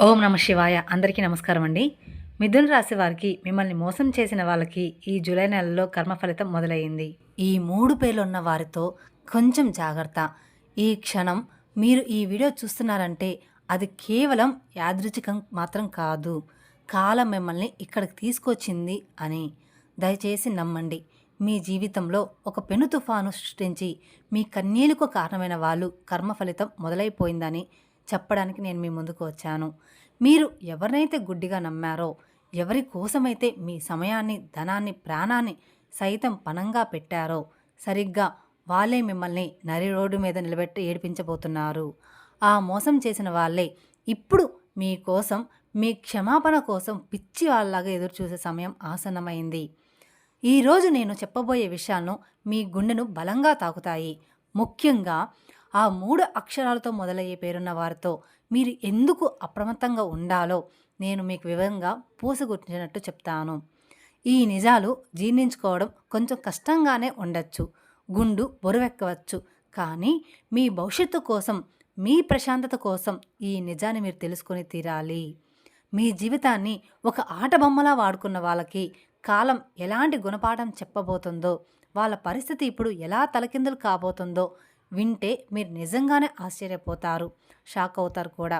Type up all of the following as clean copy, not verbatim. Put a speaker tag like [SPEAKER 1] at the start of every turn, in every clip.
[SPEAKER 1] ఓం నమ శివాయ. అందరికీ నమస్కారం అండి. మిథున రాశి వారికి మిమ్మల్ని మోసం చేసిన వాళ్ళకి ఈ జూలై నెలలో కర్మ ఫలితం మొదలయ్యింది. ఈ 3 పేర్లున్న వారితో కొంచెం జాగ్రత్త. ఈ క్షణం మీరు ఈ వీడియో చూస్తున్నారంటే అది కేవలం యాదృచ్ఛికం మాత్రం కాదు. కాలం మిమ్మల్ని ఇక్కడికి తీసుకొచ్చింది అని దయచేసి నమ్మండి. మీ జీవితంలో ఒక పెను తుఫాను సృష్టించి మీ కన్నీళ్లకు కారణమైన వాళ్ళు కర్మ ఫలితం మొదలైపోయిందని చెప్పడానికి నేను మీ ముందుకు వచ్చాను. మీరు ఎవరినైతే గుడ్డిగా నమ్మారో, ఎవరి కోసమైతే మీ సమయాన్ని, ధనాన్ని, ప్రాణాన్ని సైతం పణంగా పెట్టారో, సరిగ్గా వాళ్ళే మిమ్మల్ని నరి రోడ్డు మీద నిలబెట్టి ఏడిపించబోతున్నారు. ఆ మోసం చేసిన వాళ్ళే ఇప్పుడు మీకోసం, మీ క్షమాపణ కోసం పిచ్చి వాళ్ళలాగా ఎదురుచూసే సమయం ఆసన్నమైంది. ఈరోజు నేను చెప్పబోయే విషయాలను మీ గుండెను బలంగా తాకుతాయి. ముఖ్యంగా ఆ 3 అక్షరాలతో మొదలయ్యే పేరున్న వారితో మీరు ఎందుకు అప్రమత్తంగా ఉండాలో నేను మీకు వివరంగా పూసగుచ్చినట్టు చెప్తాను. ఈ నిజాలు జీర్ణించుకోవడం కొంచెం కష్టంగానే ఉండొచ్చు, గుండు బరువెక్కవచ్చు. కానీ మీ భవిష్యత్తు కోసం, మీ ప్రశాంతత కోసం ఈ నిజాన్ని మీరు తెలుసుకొని తీరాలి. మీ జీవితాన్ని ఒక ఆట బొమ్మలా వాడుకున్న వాళ్ళకి కాలం ఎలాంటి గుణపాఠం చెప్పబోతుందో, వాళ్ళ పరిస్థితి ఇప్పుడు ఎలా తలకిందులు కాబోతుందో వింటే మీరు నిజంగానే ఆశ్చర్యపోతారు, షాక్ అవుతారు కూడా.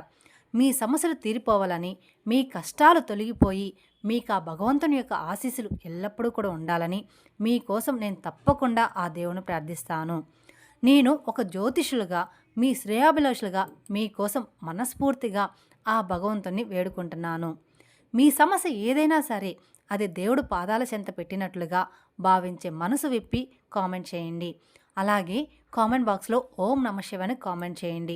[SPEAKER 1] మీ సమస్యలు తీరిపోవాలని, మీ కష్టాలు తొలగిపోయి మీకు ఆ భగవంతుని యొక్క ఆశీస్సులు ఎల్లప్పుడూ కూడా ఉండాలని మీకోసం నేను తప్పకుండా ఆ దేవుని ప్రార్థిస్తాను. నేను ఒక జ్యోతిషులుగా, మీ శ్రేయాభిలాషులుగా మీకోసం మనస్ఫూర్తిగా ఆ భగవంతుని వేడుకుంటున్నాను. మీ సమస్య ఏదైనా సరే అది దేవుడు పాదాల చెంత పెట్టినట్లుగా భావించే మనసు విప్పి కామెంట్ చేయండి. అలాగే కామెంట్ బాక్స్లో ఓం నమ శివాయ అని కామెంట్ చేయండి.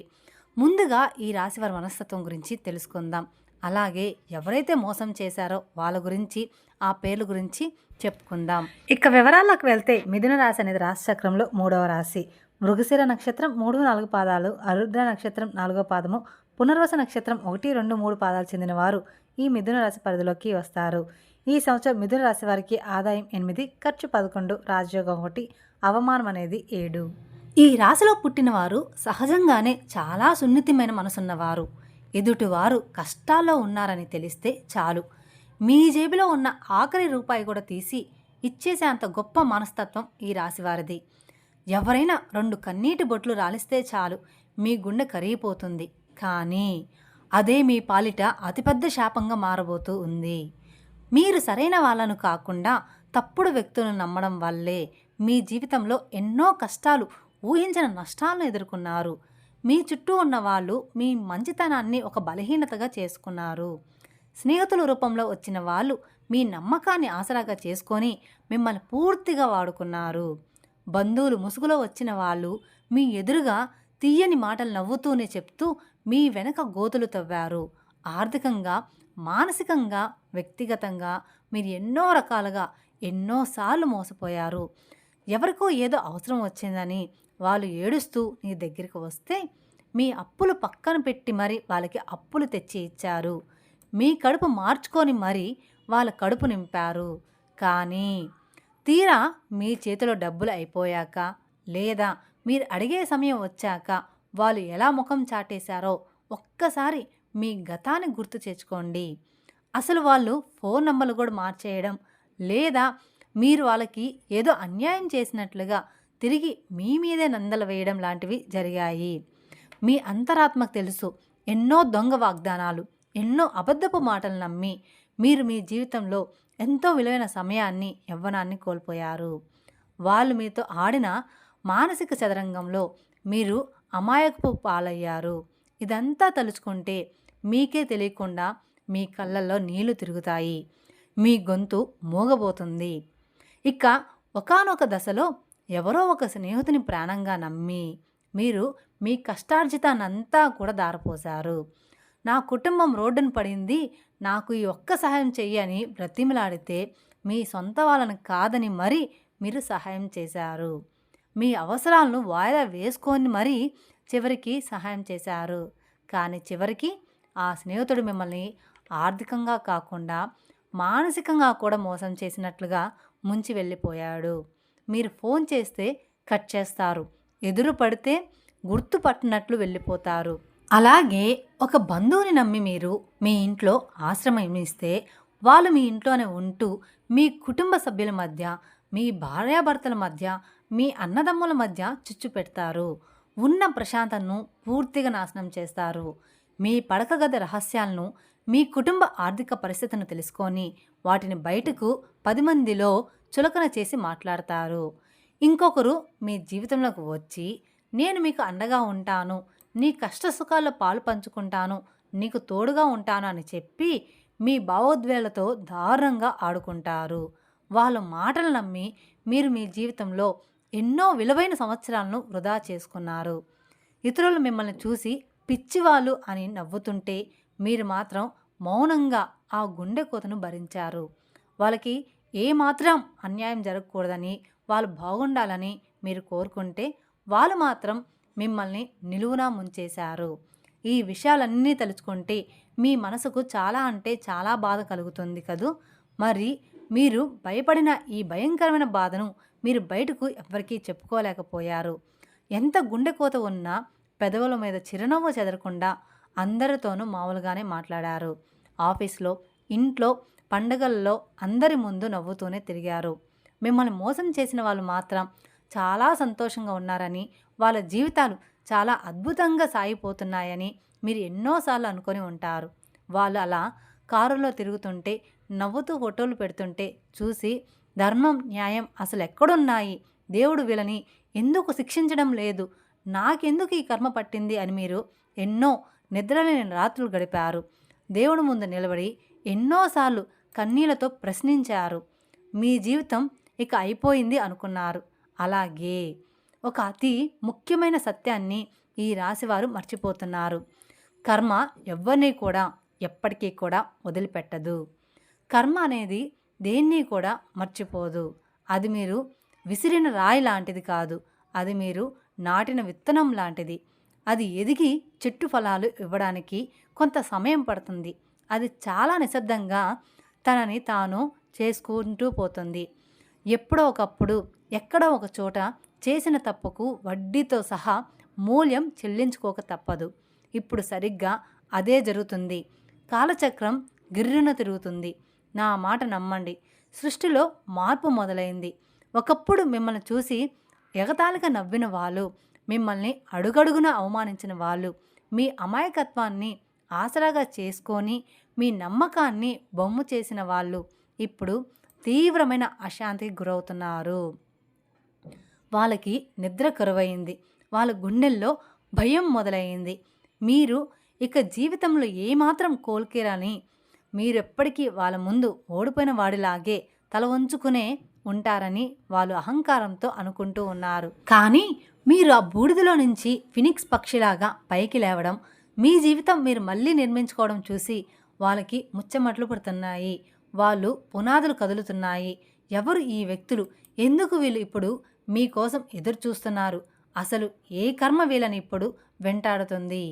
[SPEAKER 1] ముందుగా ఈ రాశివారి మనస్తత్వం గురించి తెలుసుకుందాం. అలాగే ఎవరైతే మోసం చేశారో వాళ్ళ గురించి, ఆ పేర్ల గురించి చెప్పుకుందాం. ఇక వివరాలకు వెళ్తే మిథున రాశి అనేది రాశి చక్రంలో 3వ రాశి. మృగశిర నక్షత్రం 3, 4 పాదాలు, ఆరుద్ర నక్షత్రం 4వ పాదము, పునర్వస నక్షత్రం 1, 2, 3 పాదాలు చెందిన వారు ఈ మిథున రాశి పరిధిలోకి వస్తారు. ఈ సంవత్సరం మిథున రాశి వారికి ఆదాయం 8, ఖర్చు 11, రాజయోగం 1, అవమానం అనేది 7. ఈ రాశిలో పుట్టినవారు సహజంగానే చాలా సున్నితమైన మనసున్నవారు. ఎదుటివారు కష్టాల్లో ఉన్నారని తెలిస్తే చాలు, మీ జేబులో ఉన్న ఆఖరి రూపాయి కూడా తీసి ఇచ్చేసే అంత గొప్ప మనస్తత్వం ఈ రాశివారిది. ఎవరైనా 2 కన్నీటి బొట్లు రాలిస్తే చాలు మీ గుండె కరిగిపోతుంది. కానీ అదే మీ పాలిట అతిపెద్ద శాపంగా మారబోతూ ఉంది. మీరు సరైన వాళ్ళను కాకుండా తప్పుడు వ్యక్తులను నమ్మడం వల్లే మీ జీవితంలో ఎన్నో కష్టాలు, ఊహించిన నష్టాలను ఎదుర్కొన్నారు. మీ చుట్టూ ఉన్న వాళ్ళు మీ మంచితనాన్ని ఒక బలహీనతగా చేసుకున్నారు. స్నేహితుల రూపంలో వచ్చిన వాళ్ళు మీ నమ్మకాన్ని ఆసరాగా చేసుకొని మిమ్మల్ని పూర్తిగా వాడుకున్నారు. బంధువులు ముసుగులో వచ్చిన వాళ్ళు మీ ఎదురుగా తీయని మాటలు నవ్వుతూనే చెప్తూ మీ వెనక గోతులు తవ్వారు. ఆర్థికంగా, మానసికంగా, వ్యక్తిగతంగా మీరు ఎన్నో రకాలుగా ఎన్నోసార్లు మోసపోయారు. ఎవరికో ఏదో అవసరం వచ్చిందని వాళ్ళు ఏడుస్తూ నీ దగ్గరికి వస్తే మీ అప్పులు పక్కన పెట్టి మరి వాళ్ళకి అప్పులు తెచ్చి ఇచ్చారు. మీ కడుపు మార్చుకొని మరి వాళ్ళ కడుపు నింపారు. కానీ తీరా మీ చేతిలో డబ్బులు అయిపోయాక, లేదా మీరు అడిగే సమయం వచ్చాక వాళ్ళు ఎలా ముఖం చాటేశారో ఒక్కసారి మీ గతాన్ని గుర్తు తెచ్చుకోండి. అసలు వాళ్ళు ఫోన్ నంబర్లు కూడా మార్చేయడం, లేదా మీరు వాళ్ళకి ఏదో అన్యాయం చేసినట్లుగా తిరిగి మీ మీదే నిందలు వేయడం లాంటివి జరిగాయి. మీ అంతరాత్మకు తెలుసు, ఎన్నో దొంగ వాగ్దానాలు, ఎన్నో అబద్ధపు మాటలు నమ్మి మీరు మీ జీవితంలో ఎంతో విలువైన సమయాన్ని, యవ్వనాన్ని కోల్పోయారు. వాళ్ళు మీతో ఆడిన మానసిక చదరంగంలో మీరు అమాయకపు పాలయ్యారు. ఇదంతా తలుచుకుంటే మీకే తెలియకుండా మీ కళ్ళల్లో నీళ్లు తిరుగుతాయి, మీ గొంతు మోగబోతుంది. ఇక ఒకానొక దశలో ఎవరో ఒక స్నేహితుని ప్రాణంగా నమ్మి మీరు మీ కష్టార్జితాన్నంతా కూడా దారపోశారు. నా కుటుంబం రోడ్డున పడింది, నాకు ఈ ఒక్క సహాయం చెయ్యని బ్రతిమిలాడితే మీ సొంత వాళ్ళని కాదని మరీ మీరు సహాయం చేశారు. మీ అవసరాలను వాయిదా వేసుకొని మరీ చివరికి సహాయం చేశారు. కానీ చివరికి ఆ స్నేహితుడు మిమ్మల్ని ఆర్థికంగా కాకుండా మానసికంగా కూడా మోసం చేసినట్లుగా ముంచి వెళ్ళిపోయాడు. మీరు ఫోన్ చేస్తే కట్ చేస్తారు, ఎదురు పడితే గుర్తుపట్టినట్లు వెళ్ళిపోతారు. అలాగే ఒక బంధువుని నమ్మి మీరు మీ ఇంట్లో ఆశ్రమం ఇస్తే వాళ్ళు మీ ఇంట్లోనే ఉంటూ మీ కుటుంబ సభ్యుల మధ్య, మీ భార్యాభర్తల మధ్య, మీ అన్నదమ్ముల మధ్య చిచ్చు పెడతారు. ఉన్న ప్రశాంతతను పూర్తిగా నాశనం చేస్తారు. మీ పడక గది రహస్యాలను, మీ కుటుంబ ఆర్థిక పరిస్థితిని తెలుసుకొని వాటిని బయటకు 10 మందిలో చులకన చేసి మాట్లాడతారు. ఇంకొకరు మీ జీవితంలోకి వచ్చి నేను మీకు అండగా ఉంటాను, నీ కష్ట సుఖాల్లో పాలు పంచుకుంటాను, నీకు తోడుగా ఉంటాను అని చెప్పి మీ భావోద్వేలతో దారుణంగా ఆడుకుంటారు. వాళ్ళ మాటలు నమ్మి మీరు మీ జీవితంలో ఎన్నో విలువైన సంవత్సరాలను వృధా చేసుకున్నారు. ఇతరులు మిమ్మల్ని చూసి పిచ్చివాళ్ళు అని నవ్వుతుంటే మీరు మాత్రం మౌనంగా ఆ గుండె కోతను భరించారు. వాళ్ళకి ఏమాత్రం అన్యాయం జరగకూడదని, వాళ్ళు బాగుండాలని మీరు కోరుకుంటే వాళ్ళు మాత్రం మిమ్మల్ని నిలువునా ముంచేశారు. ఈ విషయాలన్నీ తలుచుకుంటే మీ మనసుకు చాలా అంటే చాలా బాధ కలుగుతుంది కదూ. మరి మీరు భయపడిన ఈ భయంకరమైన బాధను మీరు బయటకు ఎవ్వరికీ చెప్పుకోలేకపోయారు. ఎంత గుండె కోత ఉన్నా పెదవుల మీద చిరునవ్వు చెదరకుండా అందరితోనూ మామూలుగానే మాట్లాడారు. ఆఫీస్లో, ఇంట్లో, పండగల్లో అందరి ముందు నవ్వుతూనే తిరిగారు. మిమ్మల్ని మోసం చేసిన వాళ్ళు మాత్రం చాలా సంతోషంగా ఉన్నారని, వాళ్ళ జీవితాలు చాలా అద్భుతంగా సాగిపోతున్నాయని మీరు ఎన్నోసార్లు అనుకొని ఉంటారు. వాళ్ళు అలా కారులో తిరుగుతుంటే, నవ్వుతూ ఫోటోలు పెడుతుంటే చూసి ధర్మం, న్యాయం అసలు ఎక్కడున్నాయి, దేవుడు వీళ్ళని ఎందుకు శిక్షించడం లేదు, నాకెందుకు ఈ కర్మ పట్టింది అని మీరు ఎన్నో నిద్రలేని రాత్రులు గడిపారు. దేవుడి ముందు నిలబడి ఎన్నోసార్లు కన్నీళ్లతో ప్రశ్నించారు. మీ జీవితం ఇక అయిపోయింది అనుకున్నారు. అలాగే ఒక అతి ముఖ్యమైన సత్యాన్ని ఈ రాశివారు మర్చిపోతున్నారు. కర్మ ఎవరిని కూడా ఎప్పటికీ కూడా వదిలిపెట్టదు. కర్మ అనేది దేన్ని కూడా మర్చిపోదు. అది మీరు విసిరిన రాయి లాంటిది కాదు, అది మీరు నాటిన విత్తనం లాంటిది. అది ఎదిగి చెట్టు ఫలాలు ఇవ్వడానికి కొంత సమయం పడుతుంది. అది చాలా నిశ్శబ్దంగా తనని తాను చేసుకుంటూ పోతుంది. ఎప్పుడో ఒకప్పుడు ఎక్కడో ఒక చోట చేసిన తప్పుకు వడ్డీతో సహా మూల్యం చెల్లించుకోక తప్పదు. ఇప్పుడు సరిగ్గా అదే జరుగుతుంది. కాలచక్రం గిర్రున తిరుగుతుంది. నా మాట నమ్మండి, సృష్టిలో మార్పు మొదలైంది. ఒకప్పుడు మిమ్మల్ని చూసి ఎగతాళిగా నవ్విన వాళ్ళు, మిమ్మల్ని అడుగడుగున అవమానించిన వాళ్ళు, మీ అమాయకత్వాన్ని ఆసరాగా చేసుకొని మీ నమ్మకాన్ని బొమ్ము చేసిన వాళ్ళు ఇప్పుడు తీవ్రమైన అశాంతికి గురవుతున్నారు. వాళ్ళకి నిద్ర కరువైంది. వాళ్ళ గుండెల్లో భయం మొదలైంది. మీరు ఇక జీవితంలో ఏమాత్రం కోలుకేరని, మీరెప్పటికీ వాళ్ళ ముందు ఓడిపోయిన వాడిలాగే తల వంచుకునే ఉంటారని వాళ్ళు అహంకారంతో అనుకుంటూ ఉన్నారు. కానీ మీరు ఆ బూడిదలో నుంచి ఫినిక్స్ పక్షిలాగా పైకి లేవడం, మీ జీవితం మీరు మళ్ళీ నిర్మించుకోవడం చూసి వాళ్ళకి ముచ్చమట్లు పడుతున్నాయి. వాళ్ళు పునాదులు కదులుతున్నాయి. ఎవరు ఈ వ్యక్తులు, ఎందుకు వీళ్ళు ఇప్పుడు మీకోసం ఎదురు చూస్తున్నారు, అసలు ఏ కర్మ వీళ్ళని ఇప్పుడు వెంటాడుతుంది,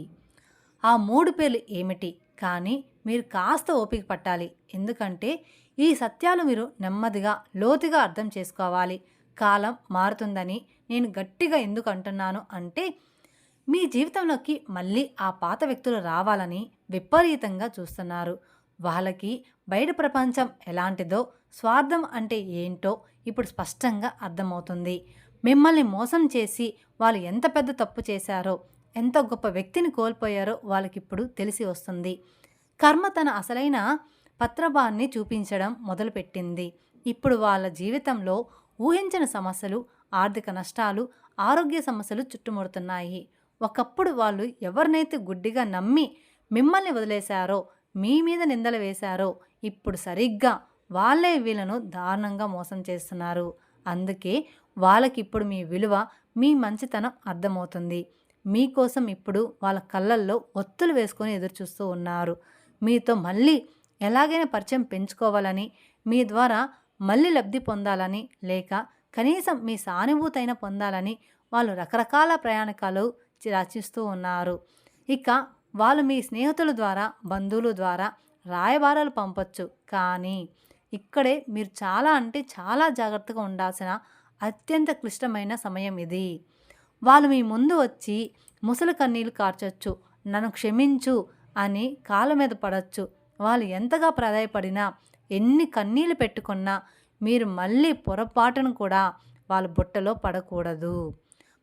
[SPEAKER 1] ఆ 3 పేర్లు ఏమిటి? కానీ మీరు కాస్త ఓపిక పట్టాలి. ఎందుకంటే ఈ సత్యాలు మీరు నెమ్మదిగా లోతుగా అర్థం చేసుకోవాలి. కాలం మారుతుందని నేను గట్టిగా ఎందుకు అంటున్నాను అంటే, మీ జీవితంలోకి మళ్ళీ ఆ పాత వ్యక్తులు రావాలని విపరీతంగా చూస్తున్నారు. వాళ్ళకి బయట ప్రపంచం ఎలాంటిదో, స్వార్థం అంటే ఏంటో ఇప్పుడు స్పష్టంగా అర్థమవుతుంది. మిమ్మల్ని మోసం చేసి వాళ్ళు ఎంత పెద్ద తప్పు చేశారో, ఎంత గొప్ప వ్యక్తిని కోల్పోయారో వాళ్ళకిప్పుడు తెలిసి వస్తుంది. కర్మ తన అసలైన పత్రభాన్ని చూపించడం మొదలుపెట్టింది. ఇప్పుడు వాళ్ళ జీవితంలో ఊహించిన సమస్యలు, ఆర్థిక నష్టాలు, ఆరోగ్య సమస్యలు చుట్టుముడుతున్నాయి. ఒకప్పుడు వాళ్ళు ఎవరినైతే గుడ్డిగా నమ్మి మిమ్మల్ని వదిలేశారో, మీ మీద నిందలు వేశారో, ఇప్పుడు సరిగ్గా వాళ్ళే వీళ్ళను దారుణంగా మోసం చేస్తున్నారు. అందుకే వాళ్ళకిప్పుడు మీ విలువ, మీ మంచితనం అర్థమవుతుంది. మీకోసం ఇప్పుడు వాళ్ళ కళ్ళల్లో ఒత్తులు వేసుకొని ఎదురుచూస్తూ ఉన్నారు. మీతో మళ్ళీ ఎలాగైనా పరిచయం పెంచుకోవాలని, మీ ద్వారా మళ్ళీ లబ్ధి పొందాలని, లేక కనీసం మీ సానుభూతైన పొందాలని వాళ్ళు రకరకాల ప్రయాణికాలు రచిస్తూ ఉన్నారు. ఇక వాళ్ళు మీ స్నేహితుల ద్వారా, బంధువుల ద్వారా రాయబారాలు పంపొచ్చు. కానీ ఇక్కడే మీరు చాలా అంటే చాలా జాగ్రత్తగా ఉండాల్సిన అత్యంత క్లిష్టమైన సమయం ఇది. వాళ్ళు మీ ముందు వచ్చి ముసలి కన్నీళ్ళు కార్చొచ్చు, నన్ను క్షమించు అని కాళ్ళ మీద పడవచ్చు. వాళ్ళు ఎంతగా ప్రాధాయపడినా, ఎన్ని కన్నీళ్ళు పెట్టుకున్నా మీరు మళ్ళీ పొరపాటును కూడా వాళ్ళ బుట్టలో పడకూడదు.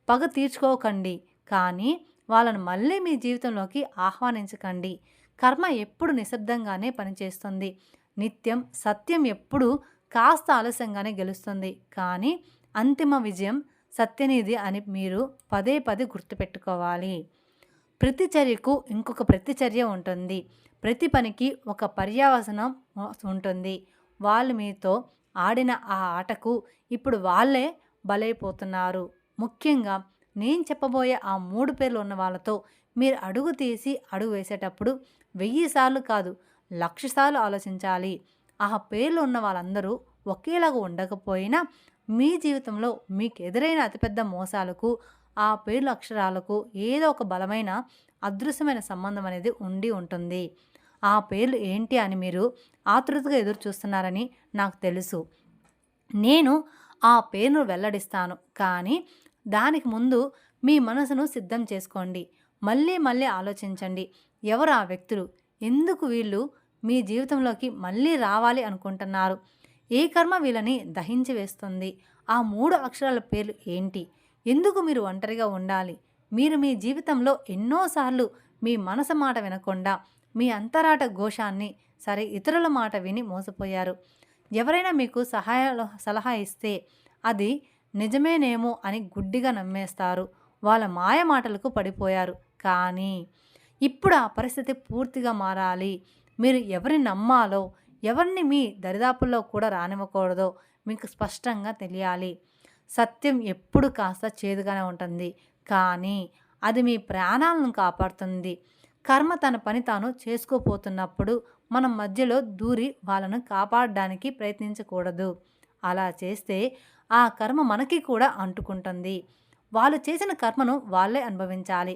[SPEAKER 1] పగ తీర్చుకోకండి, కానీ వాళ్ళను మళ్ళీ మీ జీవితంలోకి ఆహ్వానించకండి. కర్మ ఎప్పుడు నిశ్శబ్దంగానే పనిచేస్తుంది. నిత్యం సత్యం ఎప్పుడు కాస్త ఆలస్యంగానే గెలుస్తుంది. కానీ అంతిమ విజయం సత్యనిధి అని మీరు పదే పదే గుర్తుపెట్టుకోవాలి. ప్రతి చర్యకు ఇంకొక ప్రతిచర్య ఉంటుంది. ప్రతి పనికి ఒక పర్యవసనం ఉంటుంది. వాళ్ళు మీతో ఆడిన ఆ ఆటకు ఇప్పుడు వాళ్ళే బలైపోతున్నారు. ముఖ్యంగా నేను చెప్పబోయే ఆ 3 పేర్లు ఉన్న వాళ్ళతో మీరు అడుగు తీసి అడుగు వేసేటప్పుడు 1000 సార్లు కాదు, 1,00,000 సార్లు ఆలోచించాలి. ఆ పేర్లు ఉన్న వాళ్ళందరూ ఒకేలాగా ఉండకపోయినా మీ జీవితంలో మీకు ఎదురైన అతిపెద్ద మోసాలకు ఆ పేర్ల అక్షరాలకు ఏదో ఒక బలమైన అదృశ్యమైన సంబంధం అనేది ఉండి ఉంటుంది. ఆ పేర్లు ఏంటి అని మీరు ఆతృతగా ఎదురు చూస్తున్నారని నాకు తెలుసు. నేను ఆ పేరును వెల్లడిస్తాను, కానీ దానికి ముందు మీ మనసును సిద్ధం చేసుకోండి. మళ్ళీ మళ్ళీ ఆలోచించండి. ఎవరు ఆ వ్యక్తులు? ఎందుకు వీళ్ళు మీ జీవితంలోకి మళ్ళీ రావాలి అనుకుంటున్నారు? ఏ కర్మ వీళ్ళని దహించి వేస్తుంది? ఆ 3 అక్షరాల పేర్లు ఏంటి? ఎందుకు మీరు ఒంటరిగా ఉండాలి? మీరు మీ జీవితంలో ఎన్నోసార్లు మీ మనసు మాట వినకుండా మీ అంతరాట ఘోషాన్ని సరే ఇతరుల మాట విని మోసపోయారు. ఎవరైనా మీకు సలహా ఇస్తే అది నిజమేనేమో అని గుడ్డిగా నమ్మేస్తారు. వాళ్ళ మాయ మాటలకు పడిపోయారు. కానీ ఇప్పుడు ఆ పరిస్థితి పూర్తిగా మారాలి. మీరు ఎవరిని నమ్మాలో, ఎవరిని మీ దరిదాపుల్లో కూడా రానివ్వకూడదో మీకు స్పష్టంగా తెలియాలి. సత్యం ఎప్పుడు కాస్త చేదుగానే ఉంటుంది, కానీ అది మీ ప్రాణాలను కాపాడుతుంది. కర్మ తన పని తాను చేసుకోపోతున్నప్పుడు మనం మధ్యలో దూరి వాళ్ళను కాపాడడానికి ప్రయత్నించకూడదు. అలా చేస్తే ఆ కర్మ మనకి కూడా అంటుకుంటుంది. వాళ్ళు చేసిన కర్మను వాళ్ళే అనుభవించాలి.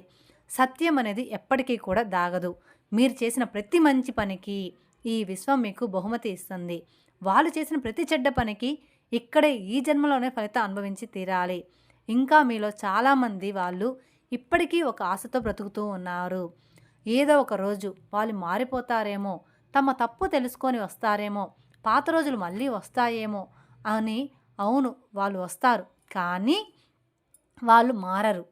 [SPEAKER 1] సత్యం అనేది ఎప్పటికీ కూడా దాగదు. మీరు చేసిన ప్రతి మంచి పనికి ఈ విశ్వం మీకు బహుమతి ఇస్తుంది. వాళ్ళు చేసిన ప్రతి చెడ్డ పనికి ఇక్కడే ఈ జన్మలోనే ఫలితం అనుభవించి తీరాలి. ఇంకా మీలో చాలామంది వాళ్ళు ఇప్పటికీ ఒక ఆశతో బ్రతుకుతూ ఉన్నారు. ఏదో ఒక రోజు వాళ్ళు మారిపోతారేమో, తమ తప్పు తెలుసుకొని వస్తారేమో, పాత రోజులు మళ్ళీ వస్తాయేమో అని. అవును, వాళ్ళు వస్తారు, కానీ వాళ్ళు మారరు.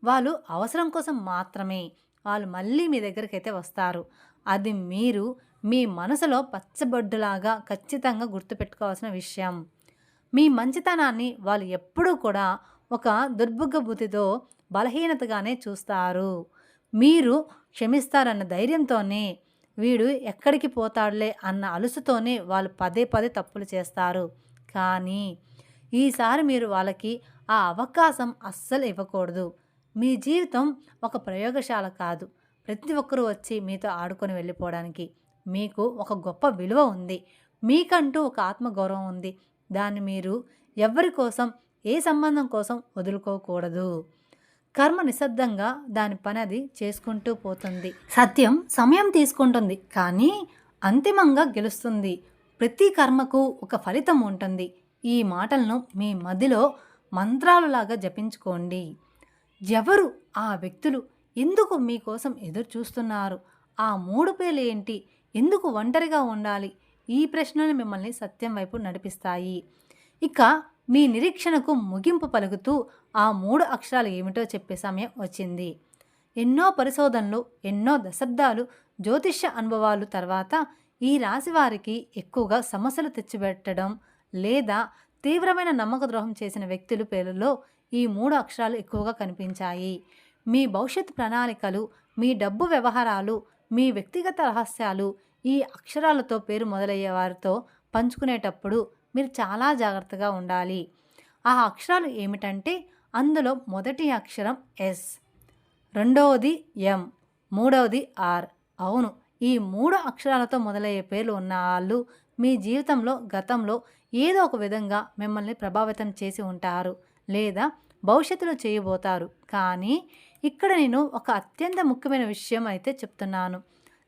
[SPEAKER 1] వాళ్ళు అవసరం కోసం మాత్రమే వాళ్ళు మళ్ళీ మీ దగ్గరికైతే వస్తారు. అది మీరు మీ మనసులో పచ్చబొడ్డులాగా ఖచ్చితంగా గుర్తుపెట్టుకోవాల్సిన విషయం. మీ మంచితనాన్ని వాళ్ళు ఎప్పుడూ కూడా ఒక దుర్భుగ్గ బుద్ధితో బలహీనతగానే చూస్తారు. మీరు క్షమిస్తారన్న ధైర్యంతోనే, వీడు ఎక్కడికి పోతాడులే అన్న అలుసుతోనే వాళ్ళు పదే పదే తప్పులు చేస్తారు. కానీ ఈసారి మీరు వాళ్ళకి ఆ అవకాశం అస్సలు ఇవ్వకూడదు. మీ జీవితం ఒక ప్రయోగశాల కాదు. ప్రతి ఒక్కరూ వచ్చి మీతో ఆడుకొని వెళ్ళిపోవడానికి. మీకు ఒక గొప్ప విలువ ఉంది. మీకంటూ ఒక ఆత్మగౌరవం ఉంది. దాన్ని మీరు ఎవరి కోసం, ఏ సంబంధం కోసం వదులుకోకూడదు. కర్మ నిశ్శబ్దంగా దాని పని అది చేసుకుంటూ పోతుంది. సత్యం సమయం తీసుకుంటుంది, కానీ అంతిమంగా గెలుస్తుంది. ప్రతి కర్మకు ఒక ఫలితం ఉంటుంది. ఈ మాటలను మీ మదిలో మంత్రాలులాగా జపించుకోండి. ఎవరు ఆ వ్యక్తులు? ఎందుకు మీకోసం ఎదురు చూస్తున్నారు? ఆ 3 పేర్లు ఏంటి? ఎందుకు ఒంటరిగా ఉండాలి? ఈ ప్రశ్నలు మిమ్మల్ని సత్యం వైపు నడిపిస్తాయి. ఇక మీ నిరీక్షణకు ముగింపు పలుకుతూ ఆ 3 అక్షరాలు ఏమిటో చెప్పే సమయం వచ్చింది. ఎన్నో పరిశోధనలు, ఎన్నో దశాబ్దాలు జ్యోతిష్య అనుభవాలు తర్వాత ఈ రాశి వారికి ఎక్కువగా సమస్యలు తెచ్చిపెట్టడం లేదా తీవ్రమైన నమ్మక ద్రోహం చేసిన వ్యక్తుల పేర్లలో ఈ 3 అక్షరాలు ఎక్కువగా కనిపించాయి. మీ భవిష్యత్ ప్రణాళికలు, మీ డబ్బు వ్యవహారాలు, మీ వ్యక్తిగత రహస్యాలు ఈ అక్షరాలతో పేరు మొదలయ్యే వారితో పంచుకునేటప్పుడు మీరు చాలా జాగ్రత్తగా ఉండాలి. ఆ అక్షరాలు ఏమిటంటే, అందులో మొదటి అక్షరం ఎస్, రెండవది ఎం, మూడవది ఆర్. అవును, ఈ 3 అక్షరాలతో మొదలయ్యే పేర్లు ఉన్న వాళ్ళు మీ జీవితంలో గతంలో ఏదో ఒక విధంగా మిమ్మల్ని ప్రభావితం చేసి ఉంటారు లేదా భవిష్యత్తులో చేయబోతారు. కానీ ఇక్కడ నేను ఒక అత్యంత ముఖ్యమైన విషయం అయితే చెప్తున్నాను.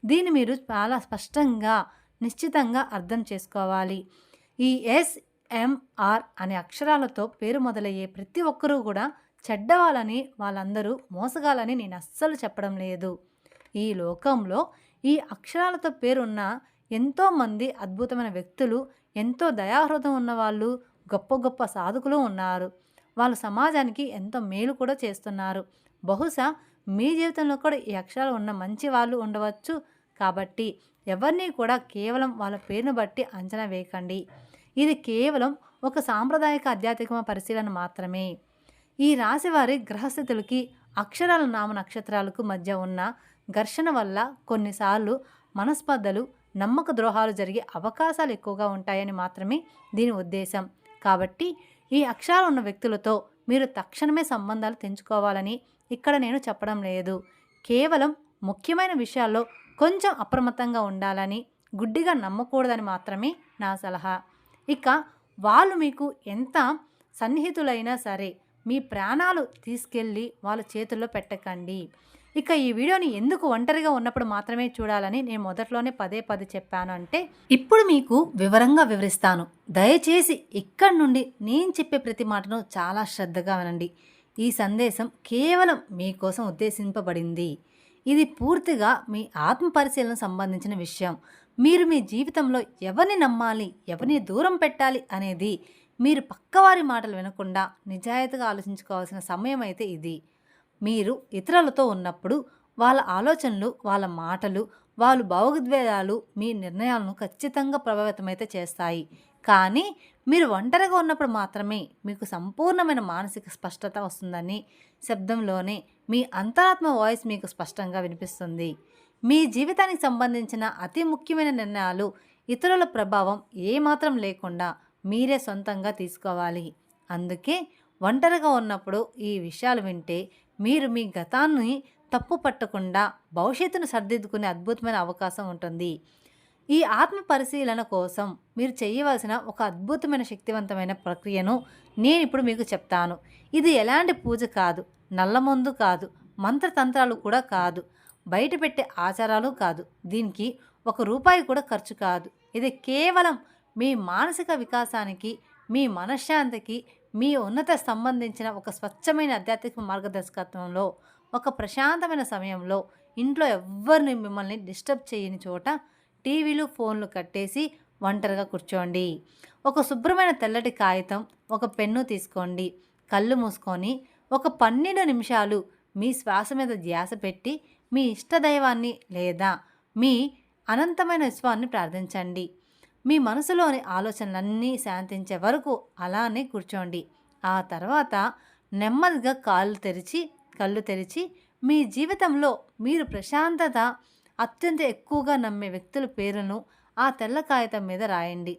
[SPEAKER 1] దీన్ని మీరు చాలా స్పష్టంగా, నిశ్చితంగా అర్థం చేసుకోవాలి. ఈ ఎస్ఎంఆర్ అనే అక్షరాలతో పేరు మొదలయ్యే ప్రతి ఒక్కరూ కూడా చెడ్డవాళ్ళని, వాళ్ళందరూ మోసగాలని నేను అస్సలు చెప్పడం లేదు. ఈ లోకంలో ఈ అక్షరాలతో పేరున్న ఎంతోమంది అద్భుతమైన వ్యక్తులు, ఎంతో దయాహృదయం ఉన్నవాళ్ళు, గొప్ప గొప్ప సాధకులు ఉన్నారు. వాళ్ళు సమాజానికి ఎంతో మేలు కూడా చేస్తున్నారు. బహుశా మీ జీవితంలో కూడా ఈ అక్షరాలు ఉన్న మంచి వాళ్ళు ఉండవచ్చు. కాబట్టి ఎవరిని కూడా కేవలం వాళ్ళ పేరును బట్టి అంచనా వేయకండి. ఇది కేవలం ఒక సాంప్రదాయక ఆధ్యాత్మిక పరిశీలన మాత్రమే. ఈ రాశి వారి గ్రహస్థితులకి అక్షరాల నామ నక్షత్రాలకు మధ్య ఉన్న ఘర్షణ వల్ల కొన్నిసార్లు మనస్పర్ధలు, నమ్మక ద్రోహాలు జరిగే అవకాశాలు ఎక్కువగా ఉంటాయని మాత్రమే దీని ఉద్దేశం. కాబట్టి ఈ అక్షరాలు ఉన్న వ్యక్తులతో మీరు తక్షణమే సంబంధాలు తెంచుకోవాలని ఇక్కడ నేను చెప్పడం లేదు. కేవలం ముఖ్యమైన విషయాల్లో కొంచెం అప్రమత్తంగా ఉండాలని, గుడ్డిగా నమ్మకూడదని మాత్రమే నా సలహా. ఇక వాళ్ళు మీకు ఎంత సన్నిహితులైనా సరే మీ ప్రాణాలు తీసుకెళ్ళి వాళ్ళ చేతుల్లో పెట్టకండి. ఇక ఈ వీడియోని ఎందుకు ఒంటరిగా ఉన్నప్పుడు మాత్రమే చూడాలని నేను మొదట్లోనే పదే పదే చెప్పాను అంటే, ఇప్పుడు మీకు వివరంగా వివరిస్తాను. దయచేసి ఇక్కడి నుండి నేను చెప్పే ప్రతి మాటను చాలా శ్రద్ధగా వినండి. ఈ సందేశం కేవలం మీకోసం ఉద్దేశింపబడింది. ఇది పూర్తిగా మీ ఆత్మ పరిశీలన సంబంధించిన విషయం. మీరు మీ జీవితంలో ఎవరిని నమ్మాలి, ఎవరిని దూరం పెట్టాలి అనేది మీరు పక్కవారి మాటలు వినకుండా నిజాయితీగా ఆలోచించుకోవాల్సిన సమయం అయితే ఇది. మీరు ఇతరులతో ఉన్నప్పుడు వాళ్ళ ఆలోచనలు, వాళ్ళ మాటలు, వాళ్ళ భావోద్వేగాలు మీ నిర్ణయాలను ఖచ్చితంగా ప్రభావితమైతే చేస్తాయి. కానీ మీరు ఒంటరిగా ఉన్నప్పుడు మాత్రమే మీకు సంపూర్ణమైన మానసిక స్పష్టత వస్తుందని శబ్దంలోనే మీ అంతరాత్మ వాయిస్ మీకు స్పష్టంగా వినిపిస్తుంది. మీ జీవితానికి సంబంధించిన అతి ముఖ్యమైన నిర్ణయాలు ఇతరుల ప్రభావం ఏమాత్రం లేకుండా మీరే సొంతంగా తీసుకోవాలి. అందుకే ఒంటరిగా ఉన్నప్పుడు ఈ విషయాలు వింటే మీరు మీ గతాన్ని తప్పు పట్టకుండా భవిష్యత్తును సర్దిద్దుకునే అద్భుతమైన అవకాశం ఉంటుంది. ఈ ఆత్మ పరిశీలన కోసం మీరు చేయవలసిన ఒక అద్భుతమైన శక్తివంతమైన ప్రక్రియను నేను ఇప్పుడు మీకు చెప్తాను. ఇది ఎలాంటి పూజ కాదు, నల్లమందు కాదు, మంత్రతంత్రాలు కూడా కాదు, బయట పెట్టే ఆచారాలు కాదు. దీనికి ₹1 కూడా ఖర్చు కాదు. ఇది కేవలం మీ మానసిక వికాసానికి, మీ మనశ్శాంతికి, మీ ఉన్నత సంబంధించిన ఒక స్వచ్ఛమైన ఆధ్యాత్మిక మార్గదర్శకత్వంలో, ఒక ప్రశాంతమైన సమయంలో, ఇంట్లో ఎవ్వరిని మిమ్మల్ని డిస్టర్బ్ చేయని చోట టీవీలు, ఫోన్లు కట్టేసి ఒంటరిగా కూర్చోండి. ఒక శుభ్రమైన తెల్లటి కాగితం, ఒక పెన్ను తీసుకోండి. కళ్ళు మూసుకొని ఒక 12 నిమిషాలు మీ శ్వాస మీద ధ్యాస పెట్టి మీ ఇష్టదైవాన్ని లేదా మీ అనంతమైన విశ్వాన్ని ప్రార్థించండి. మీ మనసులోని ఆలోచనలన్నీ శాంతించే వరకు అలానే కూర్చోండి. ఆ తర్వాత నెమ్మదిగా కళ్ళు తెరిచి మీ జీవితంలో మీరు ప్రశాంతత అత్యంత ఎక్కువగా నమ్మే వ్యక్తుల పేరును ఆ తెల్ల కాగితం మీద రాయండి.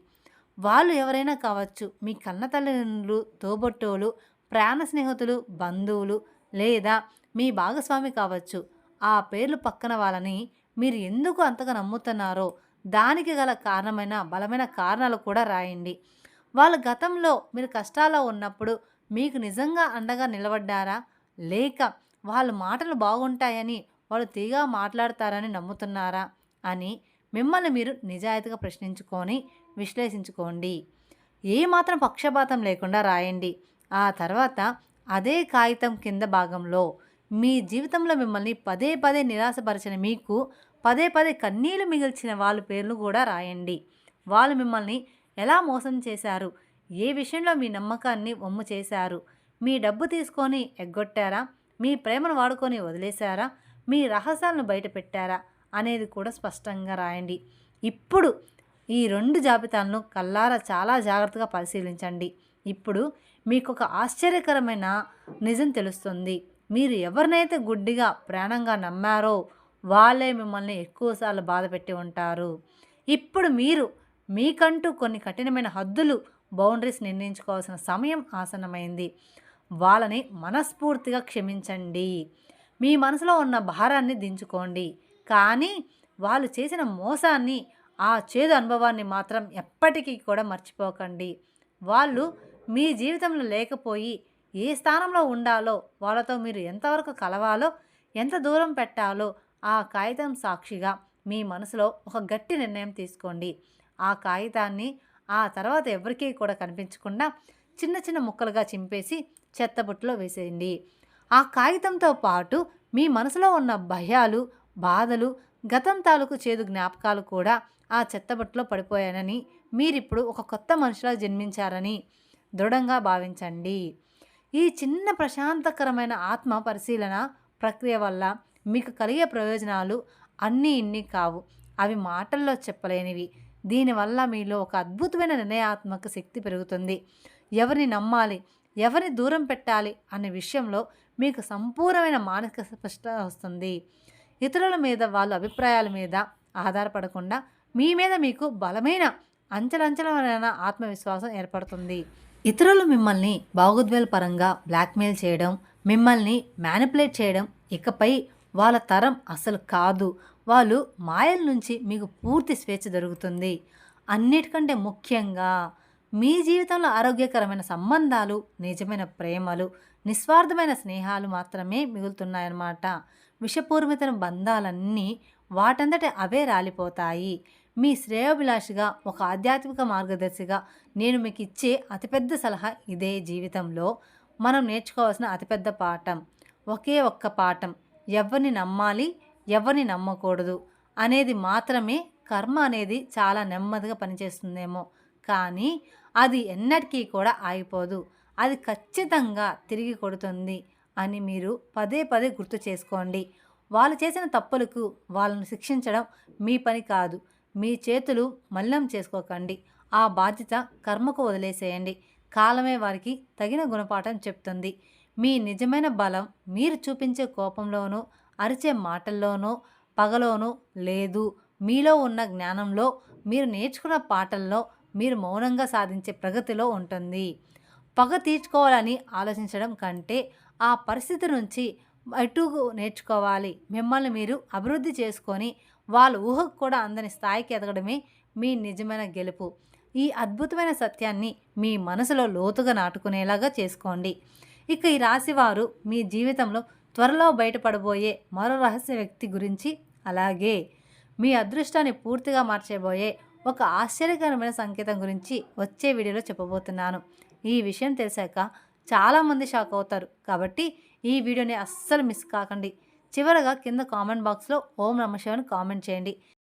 [SPEAKER 1] వాళ్ళు ఎవరైనా కావచ్చు, మీ కన్న తల్లిదండ్రులు, తోబుట్టువులు, ప్రాణ స్నేహితులు, బంధువులు లేదా మీ భాగస్వామి కావచ్చు. ఆ పేర్లు పక్కన వాళ్ళని మీరు ఎందుకు అంతగా నమ్ముతున్నారో దానికి గల కారణమైన బలమైన కారణాలు కూడా రాయండి. వాళ్ళ గతంలో మీరు కష్టాల్లో ఉన్నప్పుడు మీకు నిజంగా అండగా నిలబడ్డారా, లేక వాళ్ళ మాటలు బాగుంటాయని వాళ్ళు తీగా మాట్లాడతారని నమ్ముతున్నారా అని మిమ్మల్ని మీరు నిజాయితీగా ప్రశ్నించుకొని విశ్లేషించుకోండి. ఏమాత్రం పక్షపాతం లేకుండా రాయండి. ఆ తర్వాత అదే కాగితం కింద భాగంలో మీ జీవితంలో మిమ్మల్ని పదే పదే నిరాశపరిచిన, మీకు పదే పదే కన్నీళ్లు మిగిల్చిన వాళ్ళ పేర్లు కూడా రాయండి. వాళ్ళు మిమ్మల్ని ఎలా మోసం చేశారు, ఏ విషయంలో మీ నమ్మకాన్ని వమ్ము చేశారు, మీ డబ్బు తీసుకొని ఎగ్గొట్టారా, మీ ప్రేమను వాడుకొని వదిలేశారా, మీ రహస్యాలను బయట పెట్టారా అనేది కూడా స్పష్టంగా రాయండి. ఇప్పుడు ఈ 2 జాబితాలను కల్లారా చాలా జాగ్రత్తగా పరిశీలించండి. ఇప్పుడు మీకు ఒక ఆశ్చర్యకరమైన నిజం తెలుస్తుంది. మీరు ఎవరినైతే గుడ్డిగా ప్రాణంగా నమ్మారో వాళ్ళే మిమ్మల్ని ఎక్కువసార్లు బాధ పెట్టి ఉంటారు. ఇప్పుడు మీరు మీకంటూ కొన్ని కఠినమైన హద్దులు, బౌండరీస్ నిర్ణయించుకోవాల్సిన సమయం ఆసన్నమైంది. వాళ్ళని మనస్ఫూర్తిగా క్షమించండి. మీ మనసులో ఉన్న భారాన్ని దించుకోండి. కానీ వాళ్ళు చేసిన మోసాన్ని, ఆ చేదు అనుభవాన్ని మాత్రం ఎప్పటికీ కూడా మర్చిపోకండి. వాళ్ళు మీ జీవితంలో లేకపోయి ఏ స్థానంలో ఉండాలో, వాళ్ళతో మీరు ఎంతవరకు కలవాలో, ఎంత దూరం పెట్టాలో ఆ కాగితం సాక్షిగా మీ మనసులో ఒక గట్టి నిర్ణయం తీసుకోండి. ఆ కాగితాన్ని ఆ తర్వాత ఎవరికీ కూడా కనిపించకుండా చిన్న చిన్న ముక్కలుగా చింపేసి చెత్తబుట్టలో వేసేయండి. ఆ కాగితంతో పాటు మీ మనసులో ఉన్న భయాలు, బాధలు, గతం తాలూకు చేదు జ్ఞాపకాలు కూడా ఆ చెత్తబుట్టలో పడిపోయానని, మీరిప్పుడు ఒక కొత్త మనిషిలా జన్మించారని దృఢంగా భావించండి. ఈ చిన్న ప్రశాంతకరమైన ఆత్మ పరిశీలన ప్రక్రియ వల్ల మీకు కలిగే ప్రయోజనాలు అన్నీ ఇన్ని కావు. అవి మాటల్లో చెప్పలేనివి. దీనివల్ల మీలో ఒక అద్భుతమైన నిర్ణయాత్మక శక్తి పెరుగుతుంది. ఎవరిని నమ్మాలి, ఎవరిని దూరం పెట్టాలి అనే విషయంలో మీకు సంపూర్ణమైన మానసిక స్పష్టత వస్తుంది. ఇతరుల మీద వాళ్ళ అభిప్రాయాల మీద ఆధారపడకుండా మీ మీద మీకు బలమైన అంచెలంచెలమైన ఆత్మవిశ్వాసం ఏర్పడుతుంది. ఇతరులు మిమ్మల్ని భావోద్వేగ పరంగా బ్లాక్మెయిల్ చేయడం, మిమ్మల్ని మ్యానిపులేట్ చేయడం ఇకపై వాళ్ళ తరం అసలు కాదు. వాళ్ళు మాయల నుంచి మీకు పూర్తి స్వేచ్ఛ దొరుకుతుంది. అన్నిటికంటే ముఖ్యంగా మీ జీవితంలో ఆరోగ్యకరమైన సంబంధాలు, నిజమైన ప్రేమలు, నిస్వార్థమైన స్నేహాలు మాత్రమే మిగులుతున్నాయన్నమాట. విషపూరితమైన బంధాలన్నీ వాటంతట అవే రాలిపోతాయి. మీ శ్రేయోభిలాషిగా, ఒక ఆధ్యాత్మిక మార్గదర్శిగా నేను మీకు ఇచ్చే అతిపెద్ద సలహా ఇదే. జీవితంలో మనం నేర్చుకోవాల్సిన అతిపెద్ద పాఠం, ఒకే ఒక్క పాఠం, ఎవరిని నమ్మాలి, ఎవరిని నమ్మకూడదు అనేది మాత్రమే. కర్మ అనేది చాలా నెమ్మదిగా పనిచేస్తుందేమో, కానీ అది ఎన్నటికీ కూడా ఆగిపోదు. అది ఖచ్చితంగా తిరిగి కొడుతుంది అని మీరు పదే పదే గుర్తు చేసుకోండి. వాళ్ళు చేసిన తప్పులకు వాళ్ళను శిక్షించడం మీ పని కాదు. మీ చేతులు మలినం చేసుకోకండి. ఆ బాధ్యత కర్మకు వదిలేసేయండి. కాలమే వారికి తగిన గుణపాఠం చెప్తుంది. మీ నిజమైన బలం మీరు చూపించే కోపంలోనూ, అరిచే మాటల్లోనూ, పగలోనూ లేదు. మీలో ఉన్న జ్ఞానంలో, మీరు నేర్చుకున్న పాఠల్లో, మీరు మౌనంగా సాధించే ప్రగతిలో ఉంటుంది. పగ తీర్చుకోవాలని ఆలోచించడం కంటే ఆ పరిస్థితి నుంచి అటుగు నేర్చుకోవాలి. మిమ్మల్ని మీరు అభివృద్ధి చేసుకొని వాళ్ళ ఊహకు కూడా అందని స్థాయికి ఎదగడమే మీ నిజమైన గెలుపు. ఈ అద్భుతమైన సత్యాన్ని మీ మనసులో లోతుగా నాటుకునేలాగా చేసుకోండి. ఇక ఈ రాశివారు మీ జీవితంలో త్వరలో బయటపడబోయే మరో రహస్య వ్యక్తి గురించి, అలాగే మీ అదృష్టాన్ని పూర్తిగా మార్చేబోయే ఒక ఆశ్చర్యకరమైన సంకేతం గురించి వచ్చే వీడియోలో చెప్పబోతున్నాను. ఈ విషయం తెలిసాక చాలామంది షాక్ అవుతారు. కాబట్టి ఈ వీడియోని అస్సలు మిస్ కాకండి. చివరగా కింద కామెంట్ బాక్స్లో ఓం నమః శివాయ అని కామెంట్ చేయండి.